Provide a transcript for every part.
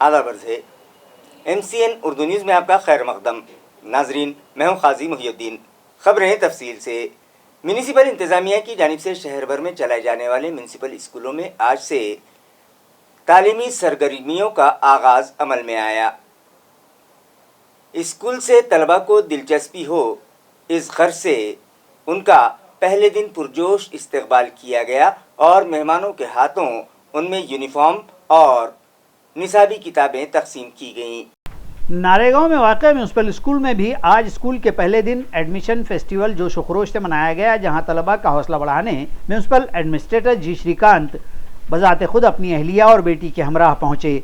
आला बर्ज है। MCN Urdu news में आपका खैर मकदम। नाजरीन, मैं हूँ काजी मुहिउद्दीन। खबरें तफसील से। म्यूनिसिपल इंतज़ामिया की जानिब से शहर भर में चलाए जाने वाले म्यूनिसिपल स्कूलों में आज से तालीमी सरगर्मियों का आगाज़ अमल में आया। स्कूल से तलबा को दिलचस्पी हो, इस गर्ज से उनका पहले दिन पुरजोश इस्तकबाल किया गया और मेहमानों के हाथों उनमें यूनिफॉर्म और निसाबी किताबें तकसीम की गईं। नारेगांव में वाक़ म्यूनसिपल स्कूल में भी आज स्कूल के पहले दिन एडमिशन फेस्टिवल जोश व खरोश से मनाया गया, जहां तलबा का हौसला बढ़ाने म्यूनसिपल एडमिनिस्ट्रेटर जी श्रीकांत बजाते खुद अपनी अहलिया और बेटी के हमराह पहुंचे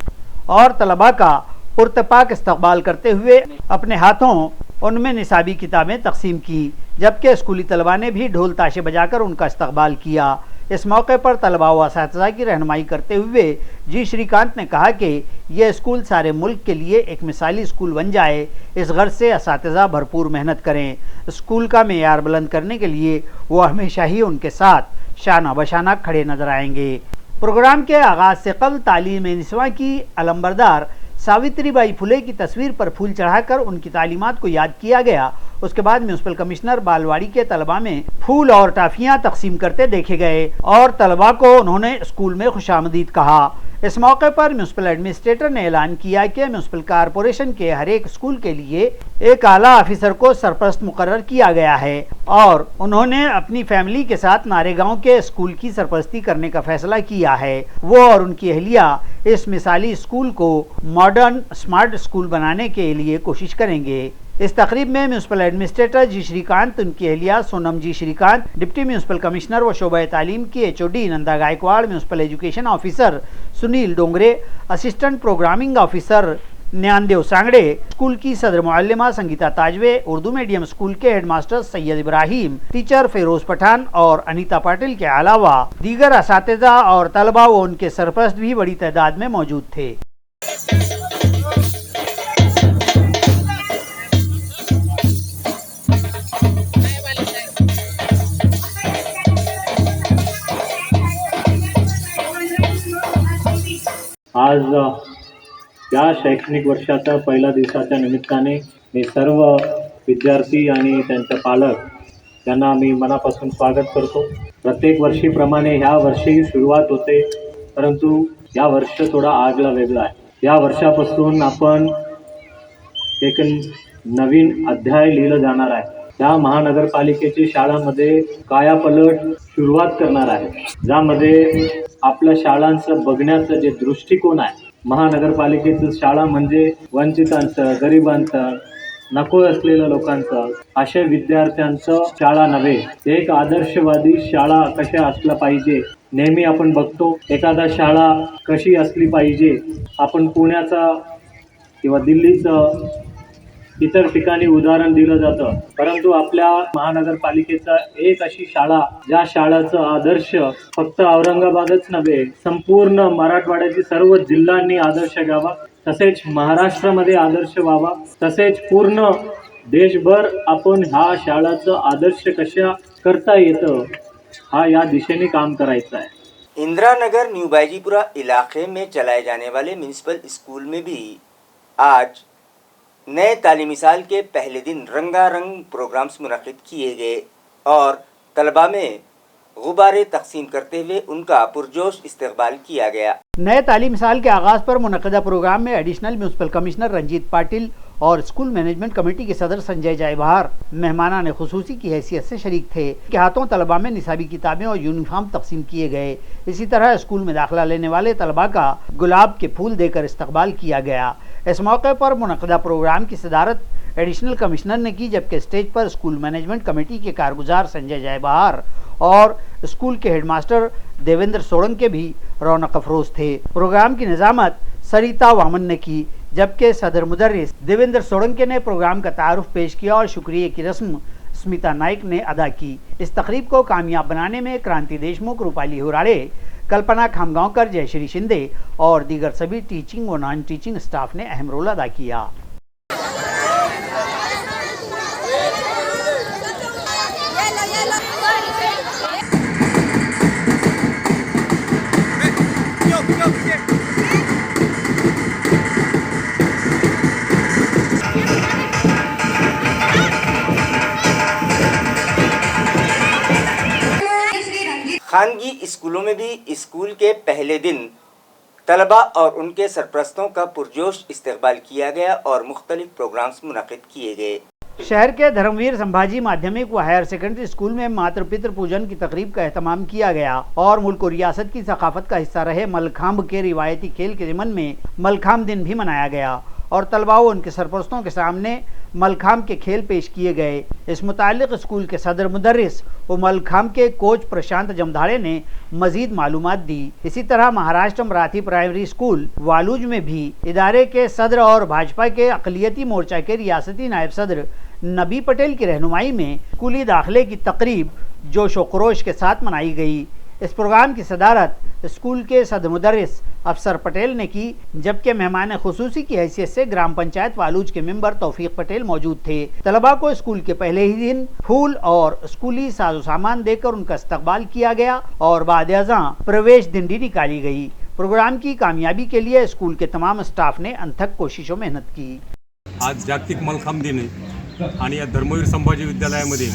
और तलबा का पुरतपाक इस्तकबाल करते हुए अपने हाथों उनमें निसाबी किताबें तकसीम की, जबकि स्कूली तलबा ने भी ढोल ताशे बजाकर उनका इस्तकबाल किया। इस मौके पर तलबा व असातिज़ा की रहनुमाई करते हुए जी श्रीकांत ने कहा कि यह स्कूल सारे मुल्क के लिए एक मिसाली स्कूल बन जाए, इस गर्ज से असातिज़ा भरपूर मेहनत करें। स्कूल का मेयार बुलंद करने के लिए वो हमेशा ही उनके साथ शाना बशाना खड़े नजर आएंगे। प्रोग्राम के आगाज़ से कबल तालीम निस्वां की अलंबरदार सावित्रीबाई फुले की तस्वीर पर फूल चढ़ाकर उनकी तालीमात को याद किया गया। उसके बाद म्यूनसिपल कमिश्नर बालवाड़ी के तलबा में फूल और टाफियां तकसीम करते देखे गए और तलबा को उन्होंने स्कूल में खुशामदीद कहा। इस मौके पर म्यूनसिपल एडमिनिस्ट्रेटर ने ऐलान किया कि म्यूनसिपल कॉरपोरेशन के हर एक स्कूल के लिए एक आला ऑफिसर को सरपरस्त मुकर्रर किया गया है और उन्होंने अपनी फैमिली के साथ नारेगांव के स्कूल की सरपरस्ती करने का फैसला किया है। वो और उनकी अहलिया इस मिसाली स्कूल को मॉडर्न स्मार्ट स्कूल बनाने के लिए कोशिश करेंगे। इस तकरीब में म्यूनसिपल एडमिनिस्ट्रेटर जी श्रीकांत, उनकी अहलिया Sonam ji Shrikant, deputy municipal commissioner व शोबा तालीम की HOD Nanda Gaikwad, municipal education officer Sunil Dongre, assistant programming officer Dnyandev Sangade, school की सदर मुअल्लिमा संगीता ताजवे, उर्दू मीडियम स्कूल के हेडमास्टर सैयद इब्राहिम, टीचर फेरोज पठान और अनीता पाटिल के अलावा दीगर असातिज़ा और तलबा व उनके सरपरस्त भी बड़ी तादाद में मौजूद थे। आज या शैक्षणिक वर्षाच्या पहिल्या दिवसाच्या निमित्ताने मी सर्व विद्यार्थी आणि त्यांचे पालक यांना मी मनापासून स्वागत करतो। प्रत्येक वर्षीप्रमाणे ह्या वर्षी सुरुवात होते, परंतु या वर्ष थोडा आगला वेगळा आहे। या वर्षापासून आपण एक नवीन अध्याय लिहिलं जाणार आहे। या महानगरपालिकेची शाळांमध्ये कायापलट सुरुवात करणार आहे, ज्यामध्ये आपल्या शाळांचं बघण्याचं जे दृष्टिकोन आहे, महानगरपालिकेचं शाळा म्हणजे वंचितांचं, गरिबांचं, नको असलेल्या लोकांचं, अशा विद्यार्थ्यांचं शाळा नव्हे, एक आदर्शवादी शाळा कशी असला पाहिजे। नेहमी आपण बघतो एखादा शाळा कशी असली पाहिजे, आपण पुण्याचा किंवा दिल्लीचं इतर ठिकाणी उदाहरण दिलं जातं, परंतु आपल्या महानगरपालिकेचा एक अशी शाळा, ज्या शाळेचा आदर्श फक्त औरंगाबादच नव्हे, संपूर्ण मराठवाड्यातील सर्व जिल्ह्यांनी आदर्श घ्यावा, तसेच महाराष्ट्रामध्ये आदर्श व्हावा, तसेच पूर्ण देशभर आपण ह्या शाळेचा आदर्श कशा करता येतं, हा या दिशेने काम करायचं आहे। इंदिरा नगर न्यू बाजीपुरा इलाके में चलाए जाने वाले म्यूनसिपल स्कूल में भी आज नए तालीमी साल के पहले दिन रंगारंग प्रोग्राम्स मुनक़िद किए गए और तलबा में गुब्बारे तकसीम करते हुए उनका पुरजोश इस्तकबाल किया गया। नए तालीमी साल के आगाज़ पर मुनक़दा प्रोग्राम में additional municipal commissioner Ranjit Patil और स्कूल मैनेजमेंट कमेटी के सदर संजय जायबहार मेहमानान खुसूसी की हैसियत से शरीक थे। के हाथों तलबा में निसाबी किताबें और यूनिफॉर्म तकसीम किए गए। इसी तरह स्कूल में दाखिला लेने वाले तलबा का गुलाब के फूल देकर इस्तकबाल किया गया। इस मौके पर मुनक़दा प्रोग्राम की सदारत एडिशनल कमिश्नर ने की, जबकि स्टेज पर स्कूल मैनेजमेंट कमेटी के कारगुजार संजय जायबहार और स्कूल के हेडमास्टर देवेंद्र सोड़ंग के भी रौनक अफरोज थे। प्रोग्राम की निज़ामत सरिता वामन ने की, जबकि सदर मुदर्रिस देवेंद्र सोड़ंके ने प्रोग्राम का तारुफ पेश किया और शुक्रिया की रस्म स्मिता नाइक ने अदा की। इस तकरीब को कामयाब बनाने में क्रांति देशमुख, रूपाली हुराड़े, कल्पना खामगांवकर, जयश्री शिंदे और दीगर सभी टीचिंग व नॉन टीचिंग स्टाफ ने अहम रोल अदा किया। خانگی اسکولوں میں بھی اسکول کے پہلے دن طلباء اور ان کے سرپرستوں کا پرجوش استقبال کیا گیا اور مختلف پروگرامز منعقد کیے گئے۔ شہر کے دھرمویر سمبھاجی مادھیمک و ہائر سیکنڈری اسکول میں ماتر پتر پوجن کی تقریب کا اہتمام کیا گیا اور ملک و ریاست کی ثقافت کا حصہ رہے ملکھامب کے روایتی کھیل کے ضمن میں ملکھامب دن بھی منایا گیا اور طلباء و ان کے سرپرستوں کے سامنے ملکھامب کے کھیل پیش کیے گئے۔ اس متعلق اسکول کے صدر مدرس و ملکھامب کے کوچ پرشانت جمدھاڑے نے مزید معلومات دی۔ اسی طرح مہاراشٹر مراٹھی پرائمری اسکول والوج میں بھی ادارے کے صدر اور بھاجپا کے اقلیتی مورچہ کے ریاستی نائب صدر نبی پٹیل کی رہنمائی میں اسکولی داخلے کی تقریب جوش و خروش کے ساتھ منائی گئی۔ اس پروگرام کی صدارت اسکول کے صدر مدرس افسر پٹیل نے کی، جبکہ مہمان خصوصی کی حیثیت سے گرام پنچایت والوج کے ممبر توفیق پٹیل موجود تھے۔ طلباء کو اسکول کے پہلے ہی دن پھول اور اسکولی ساز و سامان دے کر ان کا استقبال کیا گیا اور بعد ازاں پرویش ڈنڈی نکالی گئی۔ پروگرام کی کامیابی کے لیے اسکول کے تمام اسٹاف نے انتھک کوشش و محنت کی۔ आज जागतिक मलखांब दिन आहे आणि या धर्मवीर संभाजी विद्यालयामध्ये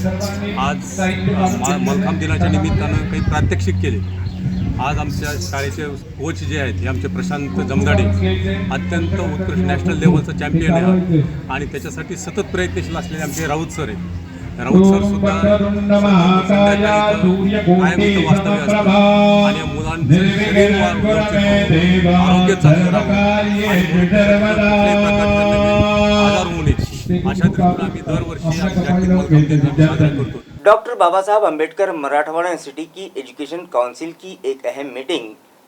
आज मलखांब दिनाच्या निमित्तानं काही प्रात्यक्षिक केले। आज आमच्या शाळेचे कोच जे आहेत हे आमचे प्रशांत जमदाडे अत्यंत उत्कृष्ट नॅशनल लेवलचं चॅम्पियन आहे आणि त्याच्यासाठी सतत प्रयत्नशील असलेले आमचे राऊत सर आहेत। राऊत सर सुद्धा कायम इथं वास्तव्य असतात आणि या मुलांचं शरीर आरोग्य चांगलं राहावं आणि कुठल्याही प्रकारचं आजार होऊ नये अशा दृष्टीने आम्ही दरवर्षी जागतिक मलखांब दिन साजरा करतो। डॉक्टर बाबा साहब अम्बेडकर मराठवाड़ा यूनिवर्सिटी की एजुकेशन काउंसिल की एक अहम meeting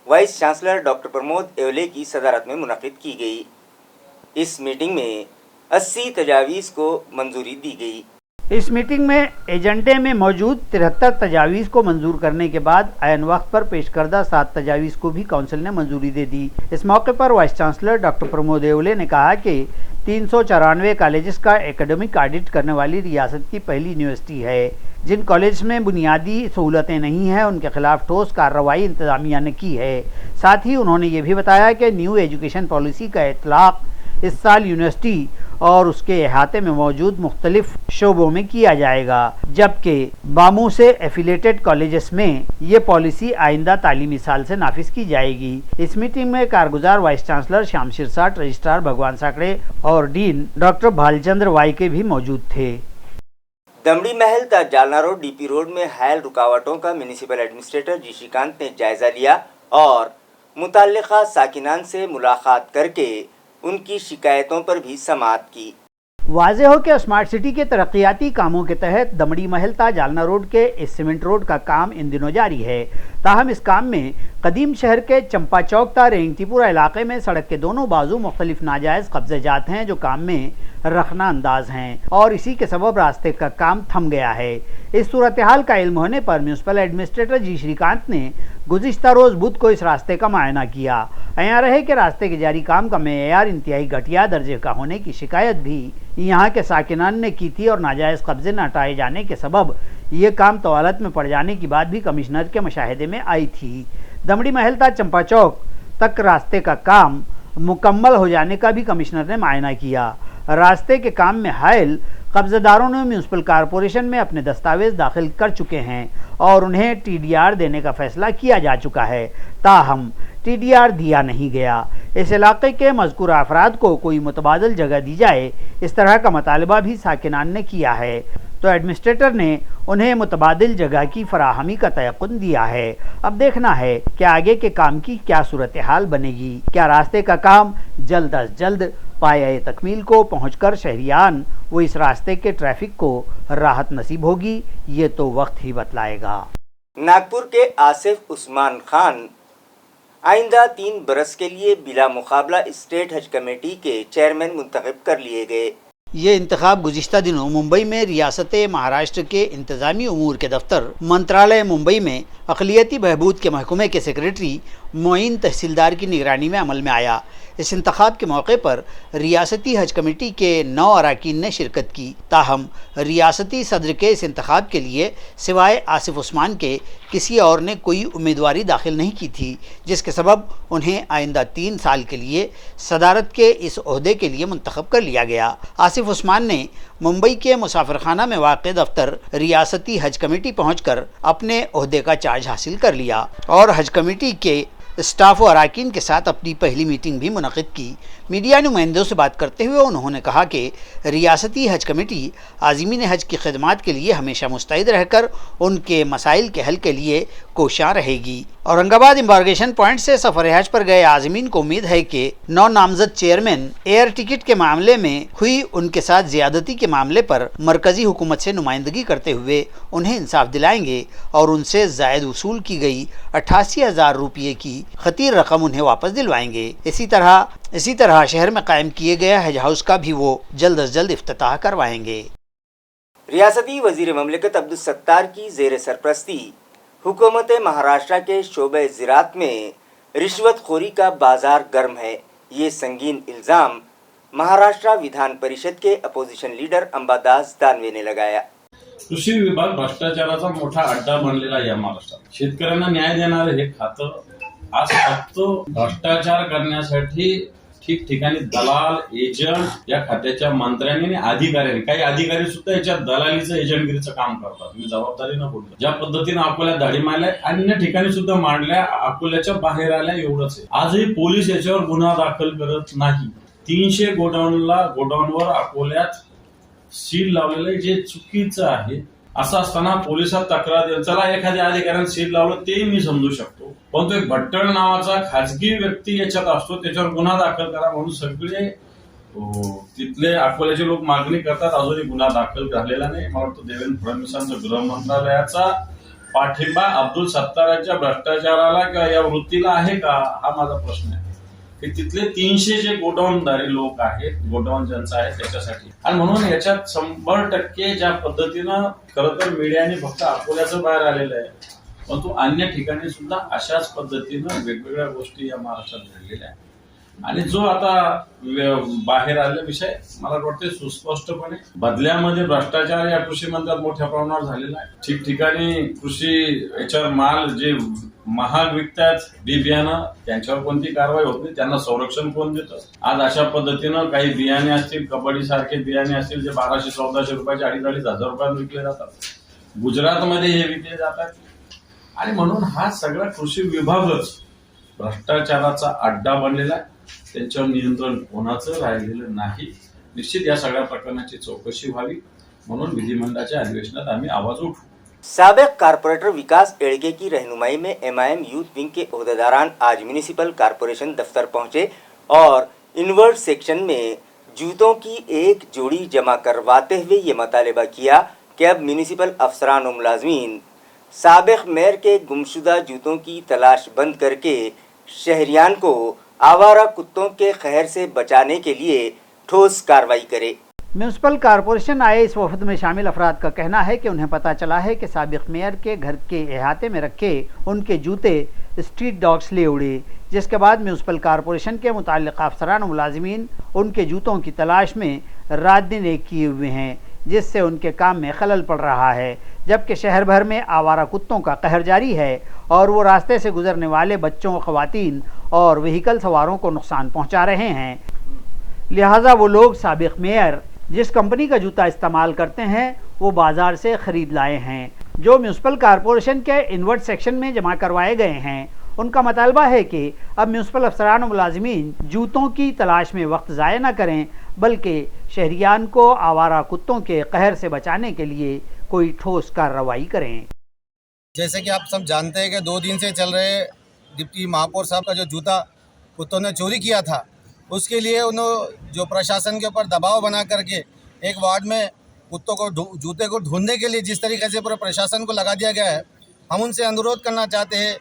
vice chancellor doctor Pramod Yevle की सदारत में मुनक़िद की गई। इस मीटिंग में 80 तजावीज़ को मंजूरी दी गई। इस मीटिंग में एजेंडे में मौजूद 73 तजावीज़ को मंजूर करने के बाद ऐन वक्त पर पेश करदा 7 तजावीज़ को भी काउंसिल ने मंजूरी दे दी। इस मौके पर vice chancellor doctor Pramod Yevle ने कहा कि 394 कॉलेजेस का एकेडमिक ऑडिट करने वाली रियासत की पहली यूनिवर्सिटी है। जिन कॉलेज में बुनियादी सहूलतें नहीं हैं उनके खिलाफ ठोस कार्रवाई इंतजामिया ने की है। साथ ही उन्होंने ये भी बताया कि न्यू एजुकेशन पॉलिसी का इतलाक इस साल यूनिवर्सिटी और उसके अहाते में मौजूद मुख्तलिफ शोबों में किया जाएगा, जबकि बामू से एफिलेटेड कॉलेजेस में ये पॉलिसी आइंदा तालीमी साल से नाफिज की जाएगी। इस मीटिंग में कारगुजार vice chancellor Shyam Shirsat, registrar Bhagwan Sakade और डीन डॉक्टर भालचंद्र वाईके भी मौजूद थे। दमड़ी महल ता जालना रोड डीपी रोड में हायल रुकावटों का म्यूनिसिपल एडमिनिस्ट्रेटर जी श्रीकांत ने जायजा लिया और मुतल्लिका साकिनान से मुलाकात करके उनकी शिकायतों पर भी समाअत की। वाज़ेह हो कि स्मार्ट सिटी के तरक्याती कामों के तहत दमड़ी महल ता जालना रोड के इस सीमेंट रोड का काम इन दिनों जारी है। ताहम इस काम में कदीम शहर के चंपा चौक ता रेंगतीपुरा इलाके में सड़क के दोनों बाजू मुख्तलिफ नाजायज़ कब्जे जात हैं जो काम में रखना अंदाज हैं और इसी के सबब रास्ते का काम थम गया है। इस सूरत हाल का इल्म होने पर म्यूनसिपल एडमिनिस्ट्रेटर जी श्रीकांत ने गुज़िश्ता रोज़ बुध को इस रास्ते का मुआयना किया। यहाँ रहे कि रास्ते के जारी काम का मेयार इंतहाई घटिया दर्जे का होने की शिकायत भी यहाँ के साकिनान ने की थी और नाजायज़ कब्जे न हटाए जाने के सबब ये काम तवालत में पड़ जाने की बात भी कमिश्नर के मुशाहिदे में आई थी। दमड़ी महल ता चंपा चौक तक रास्ते का काम मुकम्मल हो जाने का भी कमिश्नर ने मुआयना किया। रास्ते के काम में हायल कब्ज़ेदारों ने म्यूनसिपल कॉरपोरेशन में अपने दस्तावेज दाखिल कर चुके हैं और उन्हें टीडीआर देने का फैसला किया जा चुका है, ताहम टीडीआर दिया नहीं गया। इस इलाके के मज़कूर अफराद को कोई मुतबादिल जगह दी जाए, इस तरह का मुतालबा भी साकिनान ने किया है, तो एडमिनिस्ट्रेटर ने उन्हें मुतबादिल जगह की फराहमी का तयक़ुन दिया है। अब देखना है कि आगे के काम की क्या सूरत हाल बनेगी। क्या रास्ते का काम जल्द अज जल्द पाया तकमील को पहुंचकर शहरियान वो इस रास्ते के ट्रैफिक को राहत नसीब होगी, ये तो वक्त ही बतलाएगा। नागपुर के आसिफ उस्मान खान आइंदा 3 बरस के लिए बिला मुकाबला स्टेट हज कमेटी के चेयरमैन मुंतखब कर लिए गए। ये इंतखाब गुज़िश्ता दिनों मुंबई में रियासत महाराष्ट्र के इंतज़ामी उमूर के दफ्तर मंत्रालय मुंबई में अक़लियती बहबूद के महकमे के सेक्रेटरी معین تحصیلدار کی نگرانی میں عمل میں آیا۔ اس انتخاب کے موقع پر ریاستی حج کمیٹی کے 9 اراکین نے شرکت کی، تاہم ریاستی صدر کے اس انتخاب کے لیے سوائے آصف عثمان کے کسی اور نے کوئی امیدواری داخل نہیں کی تھی، جس کے سبب انہیں آئندہ 3 سال کے لیے صدارت کے اس عہدے کے لیے منتخب کر لیا گیا۔ آصف عثمان نے ممبئی کے مسافر خانہ میں واقع دفتر ریاستی حج کمیٹی پہنچ کر اپنے عہدے کا چارج حاصل کر لیا اور حج کمیٹی کے اسٹاف و اراکین کے ساتھ اپنی پہلی میٹنگ بھی منعقد کی۔ میڈیا نمائندوں سے بات کرتے ہوئے انہوں نے کہا کہ ریاستی حج کمیٹی عازمین حج کی خدمات کے لیے ہمیشہ مستعد رہ کر ان کے مسائل کے حل کے لیے کوشاں رہے گی۔ اورنگ آباد امبارگیشن پوائنٹ سے سفر حج پر گئے عازمین کو امید ہے کہ 9 نامزد چیئرمین ایئر ٹکٹ کے معاملے میں ہوئی ان کے ساتھ زیادتی کے معاملے پر مرکزی حکومت سے نمائندگی کرتے ہوئے انہیں انصاف دلائیں گے اور ان سے زائد وصول کی گئی 88,000 روپے کی خطیر رقم انہیں واپس دلوائیں گے۔ اسی طرح شہر میں قائم کیے گئے حج ہاؤس کا بھی وہ جلد از جلد افتتاح کروائیں گے۔ ریاستی وزیر مملکت عبدالستار کی زیر سرپرستی حکومت مہاراشٹر کے شعبہ زراعت میں رشوت خوری کا بازار گرم ہے۔ یہ سنگین الزام مہاراشٹر विधान परिषद के अपोजिशन लीडर अंबादास दानवे ने लगाया। कृषी विभाग भ्रष्टाचाराचा मोठा अड्डा बनलेला आहे या महाराष्ट्रात। शेतकऱ्यांना न्याय देणारे हे खातं आज फक्त भ्रष्टाचार करण्यासाठी ठिकठिकाणी दलाल एजंट या खात्याच्या मंत्र्यांनी आणि अधिकाऱ्यांनी, काही अधिकारी सुद्धा याच्या दलालीचं एजंटगिरीचं काम करतात। मी जबाबदारीनं बोलतो। ज्या पद्धतीने अकोल्यात धाडी मारल्या अन्य ठिकाणी सुद्धा मांडल्या, अकोल्याच्या बाहेर आल्या एवढंच आहे। आजही पोलीस याच्यावर गुन्हा दाखल करत नाही। 300 गोडाऊनवर अकोल्यात सील लावलेलं जे चुकीचं आहे। असं असताना पोलिसात तक्रार देऊन चला एखाद्या अधिकाऱ्याने सील लावलं ते मी समजू शकतो, परंतु एक भट्टळ नावाचा खाजगी व्यक्ती याच्यात असतो, त्याच्यावर गुन्हा दाखल करा म्हणून सगळे तिथले अकोल्याचे लोक मागणी करतात। अजूनही गुन्हा दाखल झालेला नाही। मला वाटतं देवेंद्र फडणवीसांचं गृह मंत्रालयाचा पाठिंबा अब्दुल सत्तारांच्या भ्रष्टाचाराला किंवा या वृत्तीला आहे का, हा माझा प्रश्न आहे। की तिथले 300 जे गोडाऊनदारी लोक आहेत, गोडाऊन ज्यांचं आहे त्याच्यासाठी, आणि म्हणून याच्यात 100% ज्या पद्धतीनं खरं तर मीडियाने फक्त अकोल्याचं बाहेर आलेलं आहे, परंतु अन्य ठिकाणी सुद्धा अशाच पद्धतीनं वेगवेगळ्या गोष्टी या महाराष्ट्रात घडलेल्या आहेत। आणि जो आता बाहेर आलेला विषय मला वाटते सुस्पष्टपणे बदल्यामध्ये भ्रष्टाचार या कृषी मंत्र्यात मोठ्या प्रमाणावर झालेला आहे। ठिकठिकाणी कृषी याच्यावर माल जे महाग विकतात बी बियाणं, त्यांच्यावर कोणती कारवाई होत नाही, त्यांना संरक्षण कोण देतं? आज अशा पद्धतीनं काही बियाणे असतील, कबड्डी सारखे बियाणे असतील जे 1200-1400 रुपयाचे 2,500-3,000 रुपयात विकले जातात, गुजरातमध्ये हे विकले जातात। आणि म्हणून हा सगळा कृषी विभागच भ्रष्टाचाराचा अड्डा बनलेला आहे। त्यांच्यावर नियंत्रण कोणाचं राहिलेलं नाही। निश्चित या सगळ्या प्रकरणाची चौकशी व्हावी म्हणून विधिमंडळाच्या अधिवेशनात आम्ही आवाज उठवू। साबिक कारपोरेटर विकास एड़गे की रहनुमाई में MIM यूथ विंग के ओहदेदारान आज म्यूनिसिपल कारपोरेशन दफ्तर पहुंचे और इनवर्ड सेक्शन में जूतों की एक जोड़ी जमा करवाते हुए ये मुतालबा किया कि अब म्यूनिसिपल अफसरान और मुलाजमीन साबिक मेयर के गुमशुदा जूतों की तलाश बंद करके शहरियान को आवारा कुत्तों के कहर से बचाने के लिए ठोस कार्रवाई करे। म्यूनसिपल कारपोरेशन आए इस वफद में शामिल अफराद का कहना है कि उन्हें पता चला है कि साबिक मेयर के घर के अहाते में रखे उनके जूते स्ट्रीट डॉग्स ले उड़े, जिसके बाद म्यूनसिपल कारपोरेशन के मुताल्लिक़ अफसरान और मुलाजिमीन उनके जूतों की तलाश में रात दिन एक किए हुए हैं, जिससे उनके काम में खलल पड़ रहा है। जबकि शहर भर में आवारा कुत्तों का कहर जारी है और वो रास्ते से गुजरने वाले बच्चों, ख़वातीन और व्हीकल सवारों को नुकसान पहुंचा रहे हैं। लिहाजा वो लोग साबिक मेयर जिस कंपनी का जूता इस्तेमाल करते हैं वो बाज़ार से ख़रीद लाए हैं, जो म्यूनसिपल कारपोरेशन के इनवर्ड सेक्शन में जमा करवाए गए हैं। उनका मुतालबा है कि अब म्यूनसिपल अफसरान और मुलाजिमीन जूतों की तलाश में वक्त ज़ाया न करें, बल्कि शहरियान को आवारा कुत्तों के कहर से बचाने के लिए कोई ठोस कार्रवाई करें। जैसे कि आप सब जानते हैं कि 2 दिन से चल रहे डिप्टी महापौर साहब का जो जूता कुत्तों ने चोरी किया था, उसके लिए उन्होंने जो प्रशासन के ऊपर दबाव बना करके एक वार्ड में कुत्तों को जूते को ढूंढने के लिए जिस तरीके से पूरे प्रशासन को लगा दिया गया है, हम उनसे अनुरोध करना चाहते हैं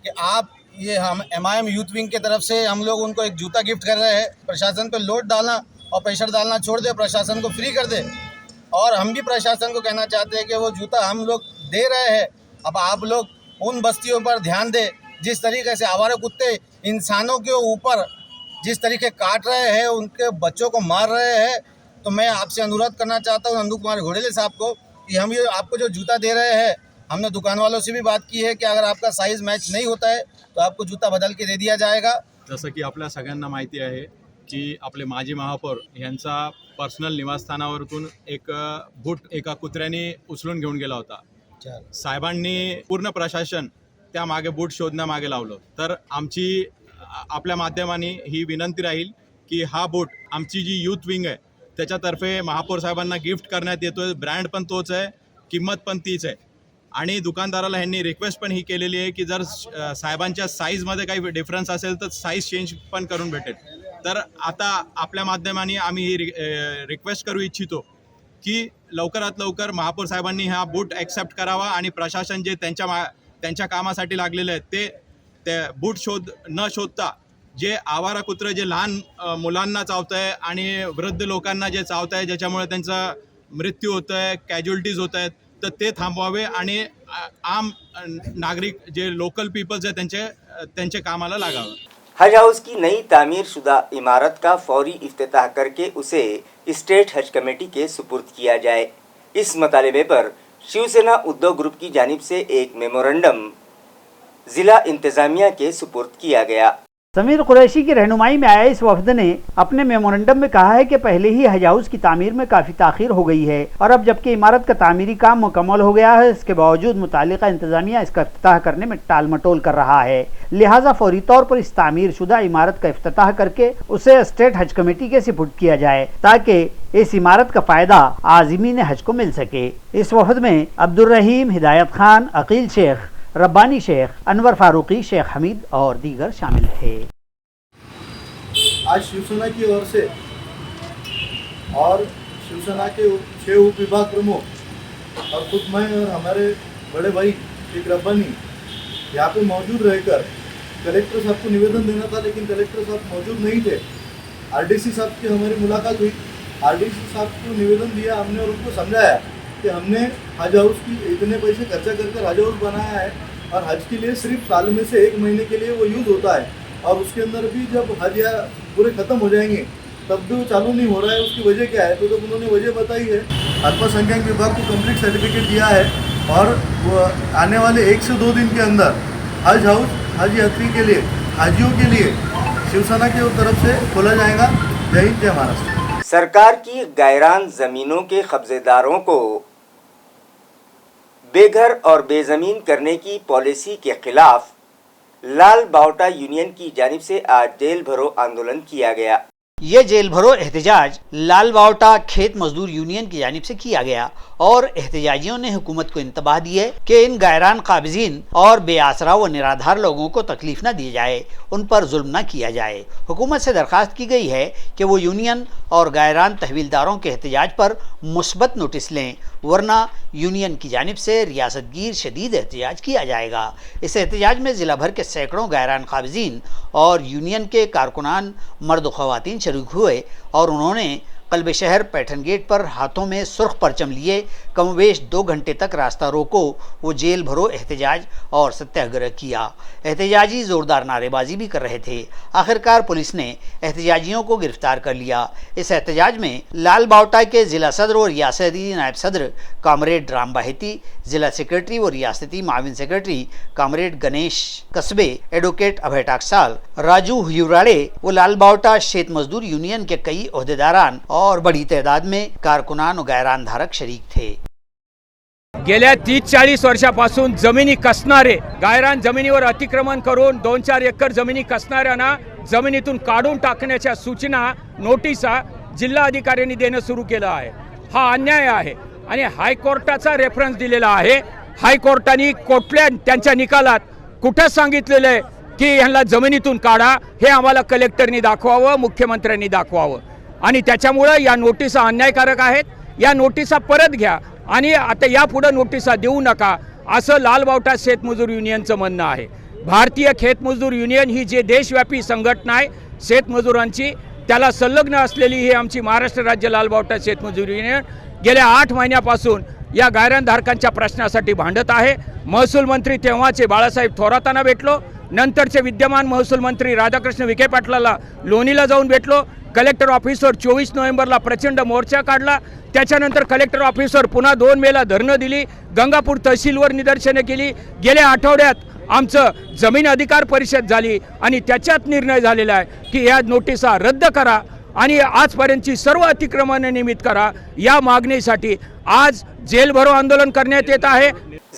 कि आप ये हम MIM यूथ विंग की तरफ से हम लोग उनको एक जूता गिफ्ट कर रहे हैं। प्रशासन पर लोड डालना और प्रेशर डालना छोड़ दे, प्रशासन को फ्री कर दे। और हम भी प्रशासन को कहना चाहते हैं कि वो जूता हम लोग दे रहे हैं, अब आप लोग उन बस्तियों पर ध्यान दें जिस तरीके से आवारा कुत्ते इंसानों के ऊपर जिस तरीके काट रहे हैं, उनके बच्चों को मार रहे हैं, तो मैं आपसे अनुरोध करना चाहता हूँ नंदू कुमार घोड़ेले साहब को कि हम ये आपको जो जूता दे रहे हैं, हमने दुकान वालों से भी बात की है कि अगर आपका साइज़ मैच नहीं होता है तो आपको जूता बदल के दे दिया जाएगा। जसं की आपल्या सगळ्यांना माहिती आहे की आपले माजी महापौर यांचा पर्सनल निवासस्थानावरून एक बूट एका कुत्र्याने उचलून घेऊन गेला होता। साहेबांनी पूर्ण प्रशासन त्या मागे बूट शोधण्यामागे लावलं। तर आमची आपल्या माध्यमाने ही विनंती राहील की हा बूट आमची जी यूथ विंग आहे त्याच्यातर्फे महापौर साहेबांना गिफ्ट करण्यात येतोय। ब्रँड पण तोच आहे, किंमत पण तीच आहे आणि दुकानदाराला ह्यांनी रिक्वेस्ट पण ही केलेली आहे की जर साहेबांच्या साईजमध्ये काही डिफरन्स असेल तर साईज चेंज पण करून भेटेल। तर आता आपल्या माध्यमाने आम्ही ही रिक्वेस्ट करू इच्छितो की लवकरात लवकर महापौर साहेबांनी हा बूट ॲक्सेप्ट करावा आणि प्रशासन जे त्यांच्या कामासाठी लागलेले आहेत ते बूट न शोधता जे आवारा कुत्रं जे लहान मुलांना चावतं आहे आणि वृद्ध लोकांना जे चावतं आहे ज्याच्यामुळे त्यांचा मृत्यू होतो आहे, कॅज्युअल्टीज होत आहेत, तर ते थांबवावे आणि आम नागरिक जे लोकल पीपल्स आहेत त्यांचे कामाला लागावं। हज हाउस की नई तामीर शुदा इमारत का फौरी इफ्तिताह करके उसे स्टेट हज कमेटी के सुपुर्द किया जाए। इस मुतालबे पर शिवसेना उद्योग ग्रुप की जानिब से एक मेमोरेंडम जिला इंतजामिया के सुपुर्द किया गया। समीर कुरैशी की रहनुमाई में आए इस वफद ने अपने मेमोरेंडम में कहा है कि पहले ही हज हाउस की तामीर में काफ़ी ताख़ीर हो गई है और अब जबकि इमारत का तामीरी काम मुकम्मल हो गया है, इसके बावजूद मुतालिका इंतजामिया इसका इफ्तिताह करने में टाल मटोल कर रहा है। लिहाजा फौरी तौर पर इस तामीर शुदा इमारत का इफ्तिताह करके उसे स्टेट हज कमेटी के सुपुर्द किया जाए ताकि इस इमारत का फ़ायदा आज़मीन हज को मिल सके। इस वफद में अब्दुल रहीम, हिदायत खान, अकील शेख, रब्बानी शेख, अनवर फारूकी, शेख हमीद और दीगर शामिल थे। आज शिवसेना की ओर से और शिवसेना के 6 उप विभाग प्रमुख और खुद मैं और हमारे बड़े भाई शेख रब्बानी यहाँ पे मौजूद रहकर कलेक्टर साहब को निवेदन देना था, लेकिन कलेक्टर साहब मौजूद नहीं थे। आरडीसी साहब की हमारी मुलाकात हुई, आरडीसी साहब को निवेदन दिया हमने और उनको समझाया कि हमने हज हाउस की इतने पैसे खर्चा करके हज हाउस बनाया है और हज के लिए सिर्फ साल में से 1 महीने के लिए वो यूज़ होता है और उसके अंदर भी जब हज या पूरे ख़त्म हो जाएंगे तब भी वो चालू नहीं हो रहा है। उसकी वजह क्या है? तो जब उन्होंने वजह बताई है, अल्पसंख्यक विभाग को कंप्लीट सर्टिफिकेट दिया है और वो आने वाले 1 से 2 दिन के अंदर हज हाउस हज यात्री के लिए, हाजियों के लिए शिवसेना की तरफ से खोला जाएगा। जय हिंद, जय महाराष्ट्र। सरकार की गैरान ज़मीनों के कब्जेदारों को बेघर और बेज़मीन करने की पॉलिसी के खिलाफ लाल बावटा यूनियन की जानिब से आज जेल भरो आंदोलन किया गया। ये जेल भरो एहतजाज लाल बावटा खेत मजदूर यूनियन की जानिब से किया गया और एहतजाजियों ने हुकूमत को इंतबाह दी है कि इन गैरान काबिजीन और बेआसरा व निराधार लोगों को तकलीफ न दी जाए, उन पर जुल्म न किया जाए। हुकूमत से दरख्वास्त की गई है कि वो यूनियन और गैरान तहवीलदारों के एहतजाज पर मुस्बत नोटिस लें, वरना यूनियन की जानिब से रियासतगीर शदीद एहतजाज किया जाएगा। इस एहतजाज में ज़िला भर के सैकड़ों गैरान काबिजीन और यूनियन के कारकुनान मर्द ख़वातीन शरीक हुए और उन्होंने कल्ब शहर पैठन गेट पर हाथों में सुर्ख परचम लिए कमोवेश 2 घंटे तक रास्ता रोको वो जेल भरो एहतजाज और सत्याग्रह किया। एहतजाजी ज़ोरदार नारेबाजी भी कर रहे थे। आखिरकार पुलिस ने एहतजाजियों को गिरफ्तार कर लिया। इस एहतजाज में लाल बावटा के ज़िला सदर और रियासती नायब सदर कामरेड राम बाहिती, ज़िला सेक्रेटरी और रियासती माविन सेक्रेटरी कामरेड गणेश कस्बे, एडवोकेट अभय टाकसाल, राजू हुराड़े व लाल बावटा शेत मजदूर यूनियन के कई ओहदेदारान और बड़ी तादाद में कारकुनान और गैरान धारक शरीक थे। गेल्या 30-40 वर्षापासून जमिनी कसणारे, गायरान जमिनीवर अतिक्रमण करून 2-4 एकर जमिनी कसणाऱ्यांना जमिनीतून काढून टाकण्याच्या सूचना, नोटिसा जिल्हा अधिकाऱ्यांनी देणं सुरू केलं आहे। हा अन्याय आहे आणि हायकोर्टाचा रेफरन्स दिलेला आहे। हायकोर्टाने कुठल्या त्यांच्या निकालात कुठं सांगितलेलं आहे की ह्यांना जमिनीतून काढा, हे आम्हाला कलेक्टरनी दाखवावं, मुख्यमंत्र्यांनी दाखवावं आणि त्याच्यामुळे या नोटिसा अन्यायकारक आहेत। या नोटिसा परत घ्या आणि आता यापुढे नोटिसा देऊ नका, असं लाल बावटा शेतमजूर युनियनचं म्हणणं आहे। भारतीय खेतमजूर युनियन ही जे देशव्यापी संघटना आहे शेतमजुरांची, त्याला संलग्न असलेली ही आमची महाराष्ट्र राज्य लाल बावटा शेतमजूर युनियन गेल्या 8 महिन्यापासून या गायरानधारकांच्या प्रश्नासाठी भांडत आहे। महसूल मंत्री तेव्हाचे बाळासाहेब थोरातांना भेटलो, नंतरचे विद्यमान महसूल मंत्री राधाकृष्ण विखे पाटलाला लोणीला जाऊन भेटलो. कलेक्टर ऑफिसवर 24 नोव्हेंबरला प्रचंड मोर्चा काढला. त्याच्यानंतर कलेक्टर ऑफिसवर पुन्हा 2 मेला धरणं दिली. गंगापूर तहसीलवर निदर्शने केली. गेल्या आठवड्यात आमचं जमीन अधिकार परिषद झाली आणि त्याच्यात निर्णय झालेला आहे की या नोटिसा रद्द करा आणि आजपर्यंतची सर्व अतिक्रमणे नियमित करा. या मागणीसाठी आज जेल भरो आंदोलन करण्यात येत आहे.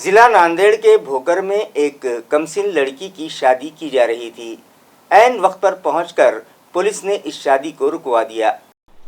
जिला नांदेड़ के भोकर में एक कमसिन लड़की की शादी की जा रही थी. ऐन वक्त पर पहुंचकर पुलिस ने इस शादी को रुकवा दिया.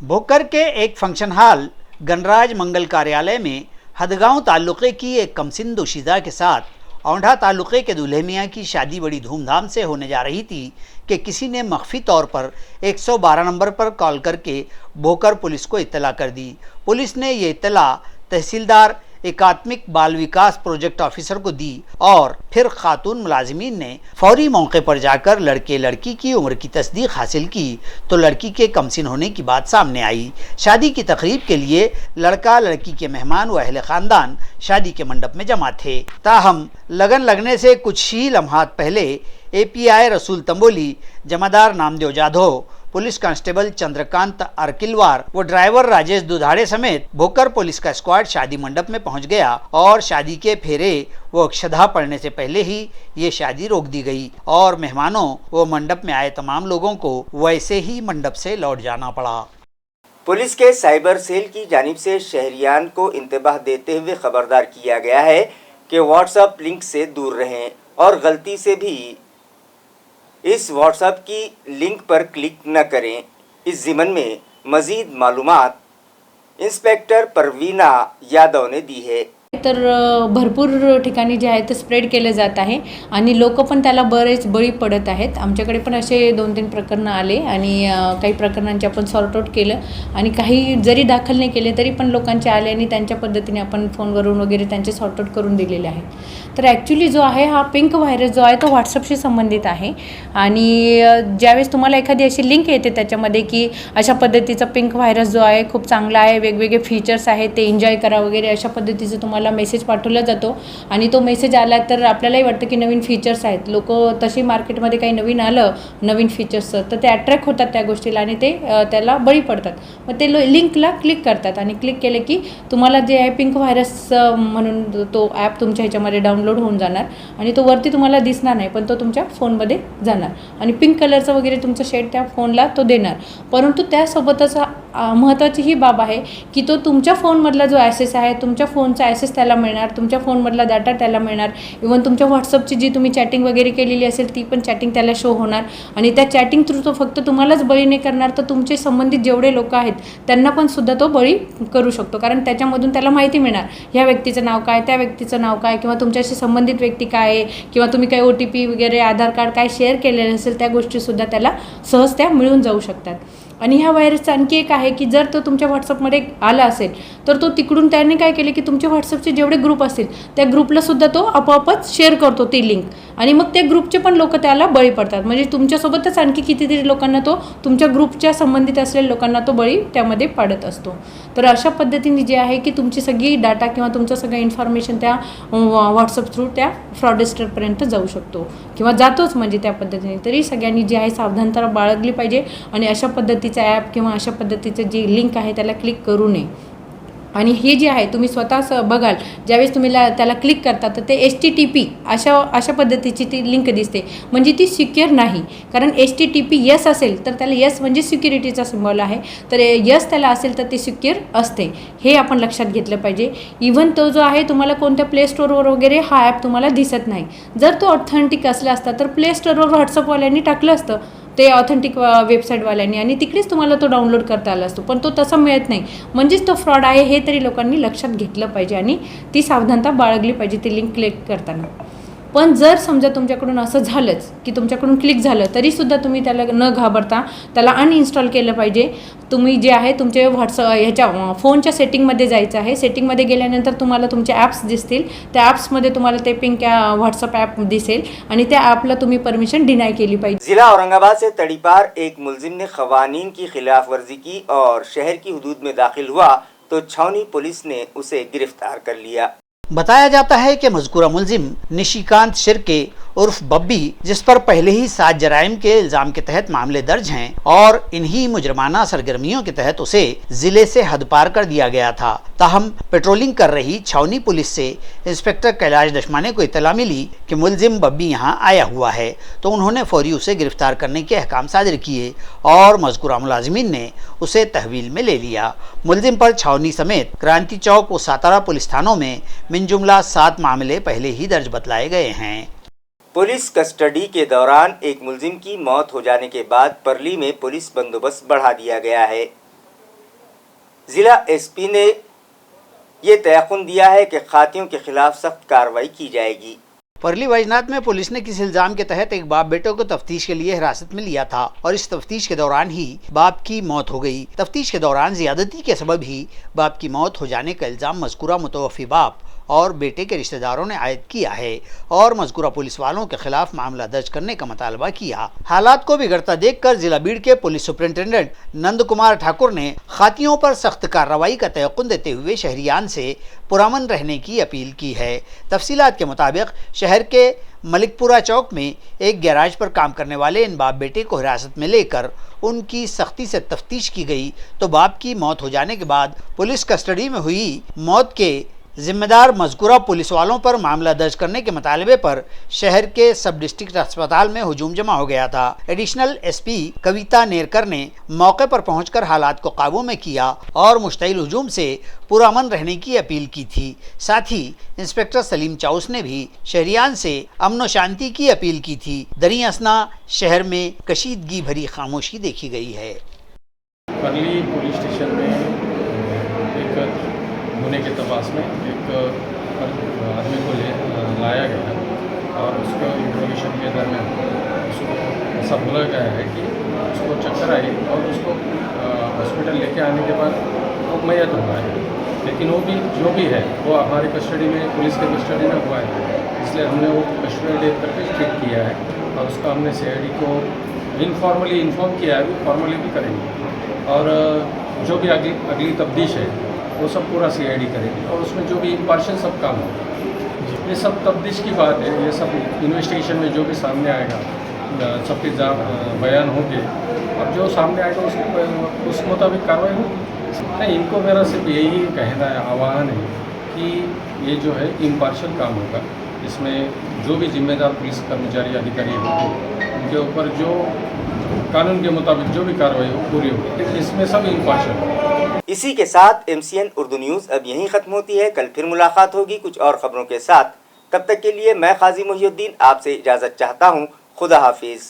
भोकर के एक फंक्शन हॉल गणराज मंगल कार्यालय में हदगांव तालुके की एक कमसिन दोशीदा के साथ औंढा तालुके के दूल्हे मियाँ की शादी बड़ी धूमधाम से होने जा रही थी कि किसी ने मख्फी तौर पर 112 नंबर पर कॉल करके भोकर पुलिस को इत्तला कर दी. पुलिस ने ये इत्तला तहसीलदार एकात्मिक बाल विकास प्रोजेक्ट ऑफिसर को दी और फिर खातून मुलाजिमीन ने फौरी मौके पर जाकर लड़के लड़की की उम्र की तस्दीक हासिल की तो लड़की के कमसिन होने की बात सामने आई. शादी की तकरीब के लिए लड़का लड़की के मेहमान व अहले खानदान शादी के मंडप में जमा थे. ताहम लगन लगने से कुछ ही लम्हात पहले API रसूल तंबोली, जमादार नामदेव जाधव, पुलिस कांस्टेबल चंद्रकांत अर्किलवार व ड्राइवर राजेश दुधाड़े समेत भोकर पुलिस का स्क्वाड शादी मंडप में पहुंच गया और शादी के फेरे व अक्षता पड़ने से पहले ही ये शादी रोक दी गई और मेहमानों व मंडप में आए तमाम लोगों को वैसे ही मंडप से लौट जाना पड़ा. पुलिस के साइबर सेल की जानिब से शहरियान को इंतबाह देते हुए खबरदार किया गया है कि व्हाट्सएप लिंक से दूर रहें और गलती से भी इस व्हाट्सएप की लिंक पर क्लिक न करें. इस ज़िमन में मज़ीद मालूमात इंस्पेक्टर परवीना यादव ने दी है. तर भरपूर ठिकाणी जे आहे ते स्प्रेड केले जात आहे आणि लोक पण त्याला बरेच बळी पडत आहेत. आमच्याकडे पण असे 2-3 प्रकरणं आले आणि काही प्रकरणांचे आपण सॉर्ट आउट केलं आणि काही जरी दाखल नाही केले तरी पण लोकांचे आले आणि त्यांच्या पद्धतीने आपण फोनवरून वगैरे त्यांचे सॉर्ट आउट करून दिलेले आहेत. तर ॲक्च्युली जो आहे हा पिंक व्हायरस जो आहे तो व्हॉट्सअपशी संबंधित आहे आणि ज्यावेळेस तुम्हाला एखादी अशी लिंक येते त्याच्यामध्ये की अशा पद्धतीचा पिंक व्हायरस जो आहे खूप चांगला आहे, वेगवेगळे फीचर्स आहेत, ते एन्जॉय करा वगैरे अशा पद्धतीचं तुम्हाला मेसेज पाठवला जातो आणि तो मेसेज आला तर आपल्यालाही वाटतं की नवीन फीचर्स आहेत. लोक तशी मार्केटमध्ये काही नवीन आलं नवीन फीचर्सचं तर ते अट्रॅक्ट होतात त्या गोष्टीला आणि ते त्याला बळी पडतात. मग ते लिंकला क्लिक करतात आणि क्लिक केले की तुम्हाला जे आहे पिंक व्हायरस म्हणून तो ॲप तुमच्या ह्याच्यामध्ये डाउनलोड होऊन जाणार आणि तो वरती तुम्हाला दिसणार नाही पण तो तुमच्या फोनमध्ये जाणार आणि पिंक कलरचा वगैरे तुमचा शेड त्या फोनला तो देणार. परंतु त्यासोबतच महत्त्वाची ही बाब आहे की तो तुमच्या फोनमधला जो ॲसेस आहे तुमच्या फोनचा ॲसेस त्याला मिळणार, तुमच्या फोनमधला डाटा त्याला मिळणार. इव्हन तुमच्या व्हॉट्सअपची जी तुम्ही चॅटिंग वगैरे केलेली असेल ती पण चॅटिंग त्याला शो होणार आणि त्या चॅटिंग थ्रू तो फक्त तुम्हालाच बळी नाही करणार तर तुमचे संबंधित जेवढे लोक आहेत त्यांना पण सुद्धा तो बळी करू शकतो. कारण त्याच्यामधून त्याला माहिती मिळणार ह्या व्यक्तीचं नाव काय, त्या व्यक्तीचं नाव काय किंवा तुमच्याशी संबंधित व्यक्ती काय आहे किंवा तुम्ही काही OTP वगैरे आधार कार्ड काय शेअर केलेलं असेल त्या गोष्टीसुद्धा त्याला सहज त्या मिळून जाऊ शकतात. आणि ह्या व्हायरसचं आणखी एक आहे की जर तो तुमच्या व्हॉट्सअपमध्ये आला असेल तर तो तिकडून त्याने काय केले की तुमचे व्हॉट्सअपचे जेवढे ग्रुप असतील त्या ग्रुपलासुद्धा तो आपोआपच शेअर करतो ती लिंक आणि मग ते ग्रुपचे पण लोक त्याला बळी पडतात. म्हणजे तुमच्यासोबतच आणखी कितीतरी लोकांना तो तुमच्या ग्रुपच्या संबंधित असलेल्या लोकांना तो बळी त्यामध्ये पाडत असतो. तर अशा पद्धतीने जे आहे की तुमची सगळी डाटा किंवा तुमचं सगळं इन्फॉर्मेशन त्या व्हॉट्सअप थ्रू त्या फ्रॉडेस्टरपर्यंत जाऊ शकतो किंवा जातोच म्हणजे त्या पद्धतीने. तरी सगळ्यांनी जी आहे सावधानता बाळगली पाहिजे आणि अशा पद्धतीचा ॲप किंवा अशा पद्धतीचं जी लिंक आहे त्याला क्लिक करू नये. आणि हे जे आहे तुम्ही स्वतःच बघाल ज्यावेळेस तुम्ही त्याला क्लिक करता तर ते HTTP अशा पद्धतीची ती लिंक दिसते म्हणजे ती सिक्युअर नाही. कारण HTTP यस असेल तर त्याला यस म्हणजे सिक्युरिटीचा सिम्बॉल आहे तर यस त्याला असेल तर ते सिक्युअर असते हे आपण लक्षात घेतलं पाहिजे. इव्हन तो जो आहे तुम्हाला कोणत्या प्ले स्टोअरवर वगैरे हा ॲप तुम्हाला दिसत नाही. जर तो ऑथेंटिक असला असता तर प्ले स्टोअरवर व्हॉट्सअपवाल्यांनी टाकलं असतं ते ऑथेंटिक वेबसाईटवाल्यांनी आणि तिकडेच तुम्हाला तो डाउनलोड करता आला असतो पण तो तसा मिळत नाही म्हणजेच तो फ्रॉड आहे हे तरी लोकांनी लक्षात घेतलं पाहिजे आणि ती सावधानता बाळगली पाहिजे ती लिंक क्लिक करताना. पण जर समजा तुमच्याकडून असं झालंच की तुमच्याकडून क्लिक झालं तरीसुद्धा तुम्ही त्याला न घाबरता त्याला अनइन्स्टॉल केलं पाहिजे. तुम्ही जे आहे तुमचे ह्याच्या फोनच्या सेटिंगमध्ये जायचं आहे. सेटिंगमध्ये गेल्यानंतर तुम्हाला तुमचे ॲप्स दिसतील त्या ॲप्समध्ये तुम्हाला ते पिंक व्हॉट्सअप ॲप दिसेल आणि त्या ॲपला तुम्ही परमिशन डिनाय केली पाहिजे. जिला औरंगाबाद से तड़ीपार एक मुलजिम ने खवानीन की खिलाफ वर्जी की और शहर की हदूद में दाखिल हुआ तो छावनी पुलिस ने उसे गिरफ्तार कर लिया. बताया जाता है कि मज़कूरा मुलजिम निशिकांत शिर्के उर्फ बब्बी, जिस पर पहले ही 7 जराइम के इल्जाम के तहत मामले दर्ज हैं और इन्हीं मुजरमाना सरगर्मियों के तहत उसे जिले से हद पार कर दिया गया था। ताहम पेट्रोलिंग कर रही छावनी पुलिस से इंस्पेक्टर कैलाश दशमाने को इत्तला मिली कि मुलजिम बब्बी यहां आया हुआ है, तो उन्होंने फौरी उसे गिरफ्तार करने के अहकाम सादिर किए और मज़कूरा मुलाजिमीन ने उसे तहवील में ले लिया। मुलजिम पर छावनी समेत क्रांति चौक व सातारा पुलिस थानों में मिन जुमला 7 मामले पहले ही दर्ज बतलाए गए हैं। पुलिस कस्टडी के दौरान एक मुलजिम की मौत हो जाने के बाद परली में पुलिस बंदोबस्त बढ़ा दिया गया है। जिला एसपी ने ये तयक़ुन दिया है कि खातियों के खिलाफ सख्त कार्रवाई की जाएगी। परली वैजनाथ में पुलिस ने किसी इल्जाम के तहत एक बाप बेटे को तफ्तीश के लिए हिरासत में लिया था और इस तफ्तीश के दौरान ही बाप की मौत हो गई। तफ्तीश के दौरान ज्यादती के सबब ही बाप की मौत हो जाने का इल्जाम मज़कूरा मुतवफ़ी बाप और बेटे के रिश्तेदारों ने आयद किया है और मज़कूरा पुलिस वालों के खिलाफ मामला दर्ज करने का मुतालबा किया। हालात को बिगड़ता देखकर जिला बीड़ के पुलिस सुपरिंटेंडेंट नंद कुमार ठाकुर ने खातियों पर सख्त कार्रवाई का तयक़ुन देते हुए शहरियान से पुरअमन रहने की अपील की है। तफसीलात के मुताबिक शहर के मलिकपुरा चौक में एक गैराज पर काम करने वाले इन बाप बेटे को हिरासत में लेकर उनकी सख्ती से तफ्तीश की गई, तो बाप की मौत हो जाने के बाद पुलिस कस्टडी में हुई मौत के जिम्मेदार मज़कूरा पुलिस वालों पर मामला दर्ज करने के मुतालबे पर शहर के सब डिस्ट्रिक्ट अस्पताल में हुजूम जमा हो गया था। एडिशनल एसपी कविता नेरकर ने मौके पर पहुंचकर हालात को काबू में किया और मुश्तइल हुजूम से पुरअमन रहने की अपील की थी। साथ ही इंस्पेक्टर सलीम चाउस ने भी शहरियान से अमन व शांति की अपील की थी। दरी असना शहर में कशीदगी भरी खामोशी देखी गई है। परली पुलिस स्टेशन में एक गुने के तपास में एक आदमी को लाया गया और उसको इंट्रोगेशन के दरमियान उसको ऐसा बोला गया है कि उसको चक्कर आई और उसको हॉस्पिटल लेके आने के बाद वो मैयत हुआ है, लेकिन वो भी जो भी है वो हमारी कस्टडी में, पुलिस के कस्टडी में हुआ है, इसलिए हमने वो कस्टडी ले करके ट्रीट किया है और उसका हमने CID को इनफॉर्मली इन्फॉर्म किया है, फॉर्मली भी करेंगे और जो भी अगली तफ्तीश है वो सब पूरा CID करेगी और उसमें जो भी इम्पार्शियल सब काम होगा। ये सब तफ्तीश की बात है, ये सब इन्वेस्टिगेशन में जो भी सामने आएगा सबके बयान होंगे और जो सामने आएगा उस मुताबिक कार्रवाई होगी। नहीं, इनको मेरा सिर्फ यही कहना है, आह्वान है कि ये जो है इम्पार्शियल काम होगा, इसमें जो भी जिम्मेदार पुलिस कर्मचारी अधिकारी होंगे उनके ऊपर जो कानून के मुताबिक जो भी कार्रवाई हो पूरी होगी, लेकिन इसमें सब इम्पार्शियल होगा। इसी के साथ MCN उर्दू न्यूज़ अब यहीं ख़त्म होती है। कल फिर मुलाकात होगी कुछ और ख़बरों के साथ। तब तक के लिए मैं काजी मोहिउद्दीन आपसे इजाज़त चाहता हूँ। खुदा हाफिज़।